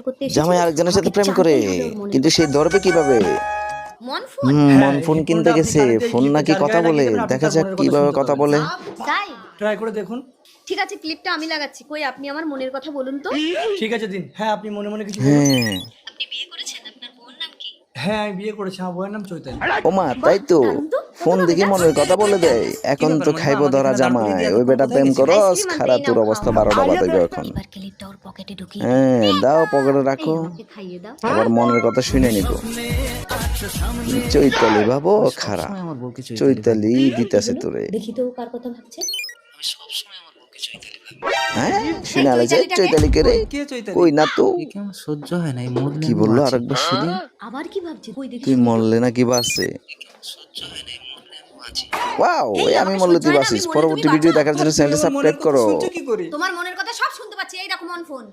করতে এসেছিল জামাই আরেকজনের সাথে আমাকে প্রেম করে, জানতেই হবে ওর মনের কিন্তু সে কথা। ধরবে কিভাবে? মন ফোন মন ফোন এই কিনতে ফোনটা আপনি গেছে, কানে দিয়ে ফোন ক্লিপটা নাকি যার কথা গায়ে বলে, লাগিয়ে দেবেন, আপনি দেখা তার যাক মনের কথা কিভাবে শুনতে কথা পাবেন। বলে। তাই ট্রাই করে দেখুন। ঠিক আছে, ক্লিপটা আমি লাগাচ্ছি। কই আপনি আমার মনের কথা বলুন তো। ঠিক আছে দিন। হ্যাঁ আপনি মনে মনে কিছু বলুন। হ্যাঁ, আপনি বিয়ে করেছেন? আপনার বউয়ের নাম কি? হ্যাঁ আমি বিয়ে করেছি, আমার বউয়ের নাম চৈতালি। ওমা বাহ, তাই তো, দারুণ তো। কত ফোন ভালো দেখি না? মনের কথা বলে দেয়। কি এখন ব্যাপার তো মনিমা, খাইবো আমাকে ধরা এখানে দাঁড় করিয়ে জামাই, দিয়ে ওই এতক্ষণ বেটা কোথায় প্রেম গেছিলে? করস, আইসক্রিম আনতে খারাপ এই তোর নাও, অবস্থা খাও। 12টা বাজাইবে এখন। এবার ক্লিপটা ওর পকেটে ঢুকিয়ে হ্যাঁ, দাও পকেটে রাখো, আমাকে খাইয়ে দাও। এবার মনের কথা শুনে নিব। চৈতালি ভাবো খারাপ, সবসময় আমার বউকে চৈতালি দিতেছে কি হলো? তোরে। দেখি তো ও কার কথা ভাবছে। আমি সবসময় আমার বউকে চৈতালি ভাবি। হ্যাঁ, শুনে আলাইছে চৈতালিটাকে? চৈতালি কে রে? কে চৈতালি? কই না তো। একে আমার সহ্য হয় না, এই মরলে কি আমি বললো বাঁচি। আরেকবার শুনি? আবার কি ভাবছে? কই দেখি তুই শুনি তো। মরলে নাকি বাসে? একে আমার সহ্য হয় না, এই মরলে আমি বাঁচি। ওয়াও, এই, এই আমি আমাকে মরলে সহ্য তুই হয় না, বাসিস। আমি মরলে পরবর্তী তুমি ভিডিও বাঁচো? দেখার জন্য চ্যানেলটা সাবস্ক্রাইব করো। শুনছো কি করে? তোমার মনের কথা সব শুনতে পাচ্ছি, এই দেখো মন ফোন।